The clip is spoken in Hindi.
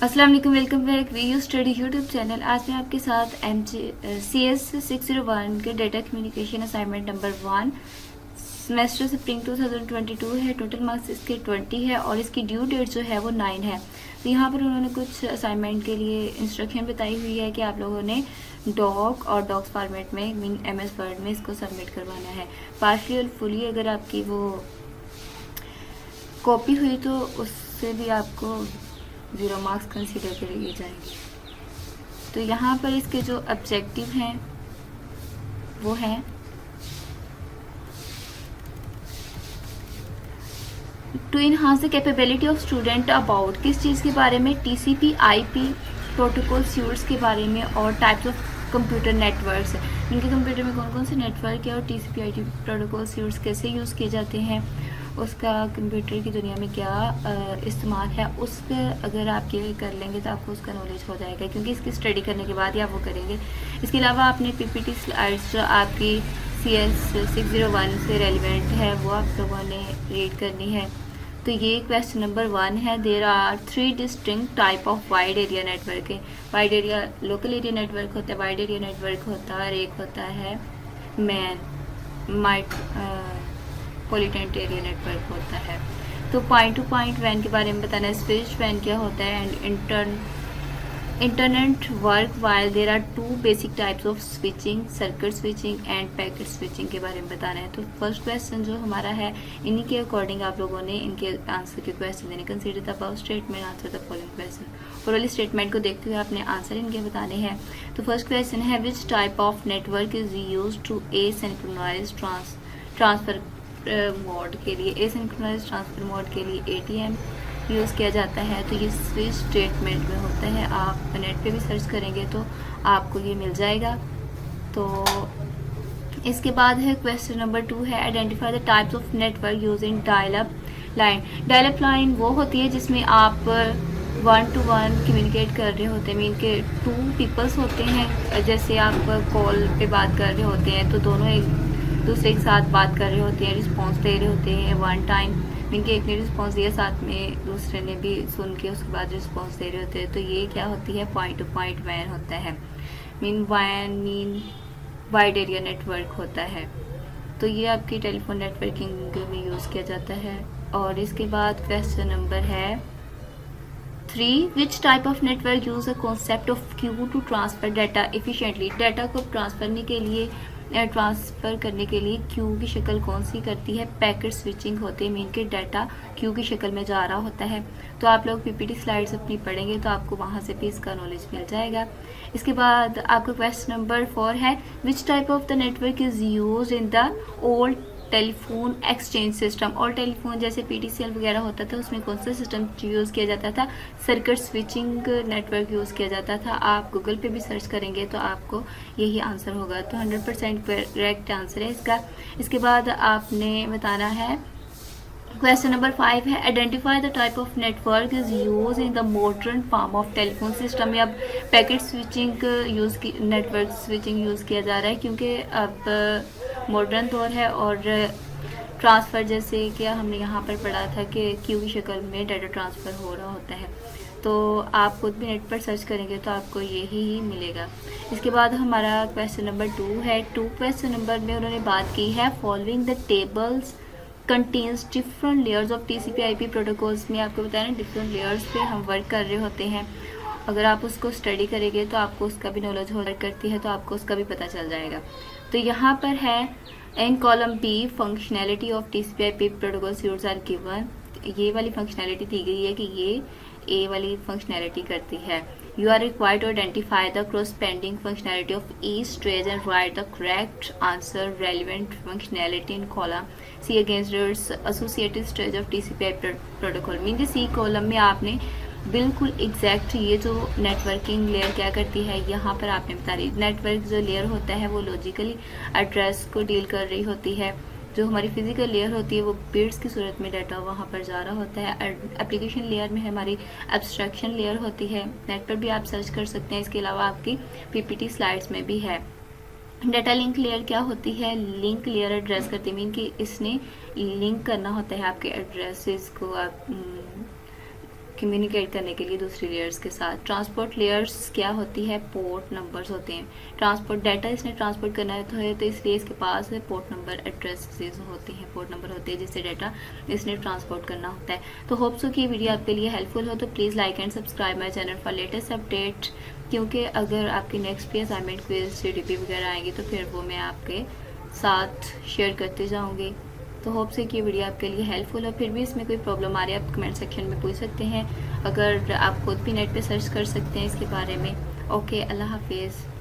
अस्सलाम वालेकुम, welcome back video study YouTube channel. आज मैं आपके साथ CS 601 के data communication assignment number 1 semester spring 2022 है। टोटल मार्क्स इसके 20 है और इसकी ड्यू डेट जो है वो 9 है। तो यहाँ पर उन्होंने कुछ असाइनमेंट के लिए इंस्ट्रक्शन बताई हुई है कि आप लोगों ने डॉक और डॉक्स फॉर्मेट में मीन MS वर्ड में इसको सबमिट करवाना है। पार्शली और फुली अगर आपकी वो कॉपी हुई तो उससे भी आपको 0 मार्क्स कंसीडर कर लिए जाएंगे। तो यहाँ पर इसके जो ऑब्जेक्टिव हैं वो हैं to enhance the capability of student about किस चीज़ के बारे में, TCP IP प्रोटोकॉल सूट्स के बारे में और टाइप्स ऑफ कंप्यूटर नेटवर्क्स। इनके कंप्यूटर में कौन कौन से नेटवर्क है और TCP IP प्रोटोकॉल सूट्स कैसे यूज़ किए जाते हैं, उसका कंप्यूटर की दुनिया में क्या इस्तेमाल है, उस पर अगर आप ये कर लेंगे तो आपको उसका नॉलेज हो जाएगा, क्योंकि इसकी स्टडी करने के बाद ही आप वो करेंगे। इसके अलावा आपने PPT स्लाइड्स जो आपकी CS 601 से रेलिवेंट है वो आप लोगों ने रीड करनी है। तो ये क्वेश्चन नंबर 1 है। There are 3 distinct type of wide area network है। Wide area local area network होता है, वाइड एरिया नेटवर्क होता है और एक होता है पॉलिटेंट एरिया नेटवर्क होता है। तो पॉइंट टू पॉइंट वैन के बारे में बताना है, स्विच वैन क्या होता है and internet work while there are 2 basic types of switching, circuit switching and packet switching के बारे में बताना है। तो फर्स्ट क्वेश्चन जो हमारा है इन्हीं के अकॉर्डिंग आप लोगों ने इनके आंसर के क्वेश्चन देने। Consider the above statement, answer the following question. और वाली स्टेटमेंट को देखते हुए आपने आंसर इनके बताने हैं। तो फर्स्ट क्वेश्चन है which type of network is use to asynchronize transfer mode के लिए, एसिंक्रोनाइज ट्रांसफर मोड के लिए ATM यूज़ किया जाता है। तो ये स्विच स्टेटमेंट में होता है। आप नेट पे भी सर्च करेंगे तो आपको ये मिल जाएगा। तो इसके बाद है क्वेश्चन नंबर 2 है identify the types of network using dial up line. Dial up line वो होती है जिसमें आप 1 to 1 कम्युनिकेट कर रहे होते हैं, मीन के 2 पीपल्स होते हैं। जैसे आप कॉल पे बात कर रहे होते हैं तो दोनों एक दूसरे के साथ बात कर रहे होते हैं, रिस्पॉन्स दे रहे होते हैं वन टाइम, मीन के एक ने रिस्पॉन्स दिया साथ में दूसरे ने भी सुन के उसके बाद रिस्पॉन्स दे रहे होते हैं। तो ये क्या होती है, पॉइंट टू पॉइंट वैन होता है। मीन वाइड एरिया नेटवर्क होता है। तो ये आपकी टेलीफोन नेटवर्किंग में यूज़ किया जाता है। और इसके बाद क्वेश्चन नंबर है 3 which type of network use a concept of queue to transfer data efficiently. Data को ट्रांसफ़र करने के लिए क्यू की शक्ल कौन सी करती है, पैकेट स्विचिंग होती है। मीन के डाटा क्यू की शक्ल में जा रहा होता है। तो आप लोग PPT स्लाइड्स अपनी पढ़ेंगे तो आपको वहाँ से भी इसका नॉलेज मिल जाएगा। इसके बाद आपका क्वेश्चन नंबर 4 है which type of the network is use in the old telephone exchange system. और टेलीफोन जैसे PTCL वगैरह होता था उसमें कौन सा सिस्टम यूज़ किया जाता था, सर्किट स्विचिंग नेटवर्क यूज़ किया जाता था। आप गूगल पे भी सर्च करेंगे तो आपको यही आंसर होगा। तो 100% करेक्ट आंसर है इसका। इसके बाद आपने बताना है क्वेश्चन नंबर 5 है identify the type of network is use in the modern form of telephone system. में अब packet switching network switching use किया जा रहा है, क्योंकि अब मॉडर्न दौर है और ट्रांसफ़र जैसे कि हमने यहाँ पर पढ़ा था कि क्यू की शक्ल में डाटा ट्रांसफ़र हो रहा होता है। तो आप खुद भी नेट पर सर्च करेंगे तो आपको यही ही मिलेगा। इसके बाद हमारा क्वेश्चन नंबर 2 है। 2 क्वेश्चन नंबर में उन्होंने बात की है following the tables contains different layers of TCP IP protocols. में आपको बताया ना डिफरेंट लेयर्स पे हम वर्क कर रहे होते हैं। अगर आप उसको स्टडी करेंगे तो आपको उसका भी नॉलेज हो करती है तो आपको उसका भी पता चल जाएगा। तो यहाँ पर है in column B functionality of TCP IP protocol suites are given. ये वाली फंक्शनैलिटी दी गई है कि ये A वाली फंक्शनैलिटी करती है। You are required to identify the corresponding functionality of each stage and write the correct answer relevant functionality in column C against its associated stage of TCP/IP protocol। Mean कि C कॉलम में आपने बिल्कुल एग्जैक्ट ये जो नेटवर्किंग लेयर क्या करती है यहाँ पर आपने बता रही। नेटवर्क जो लेयर होता है वो लॉजिकली एड्रेस को डील कर रही होती है। जो हमारी फिजिकल लेयर होती है वो बिट्स की सूरत में डाटा वहाँ पर जा रहा होता है। एप्लीकेशन लेयर में हमारी एब्स्ट्रैक्शन लेयर होती है। नेट पर भी आप सर्च कर सकते हैं। इसके अलावा आपकी PPT स्लाइड्स में भी है। डाटा लिंक लेयर क्या होती है, लिंक लेयर एड्रेस करती है, मीन कि इसने लिंक करना होता है आपके एड्रेसेस को। आप कम्युनिकेट करने के लिए दूसरी लेयर्स के साथ। ट्रांसपोर्ट लेयर्स क्या होती है, पोर्ट नंबर्स होते हैं। ट्रांसपोर्ट डाटा इसने ट्रांसपोर्ट करना है तो इसलिए इसके पास पोर्ट नंबर एड्रेसेस होते हैं, पोर्ट नंबर होते हैं जिससे डाटा इसने ट्रांसपोर्ट करना होता है। तो होप सो कि ये वीडियो आपके लिए हेल्पफुल हो, तो please like and subscribe my channel for latest update, क्योंकि अगर आपकी नेक्स्ट भी असाइनमेंट क्विज CDP वगैरह आएंगी तो फिर वो मैं आपके साथ शेयर करते जाऊँगी। तो होप से कि ये वीडियो आपके लिए हेल्पफुल हो। फिर भी इसमें कोई प्रॉब्लम आ रही है आप कमेंट सेक्शन में पूछ सकते हैं, अगर आप खुद भी नेट पे सर्च कर सकते हैं इसके बारे में। ओके, अल्लाह हाफिज़।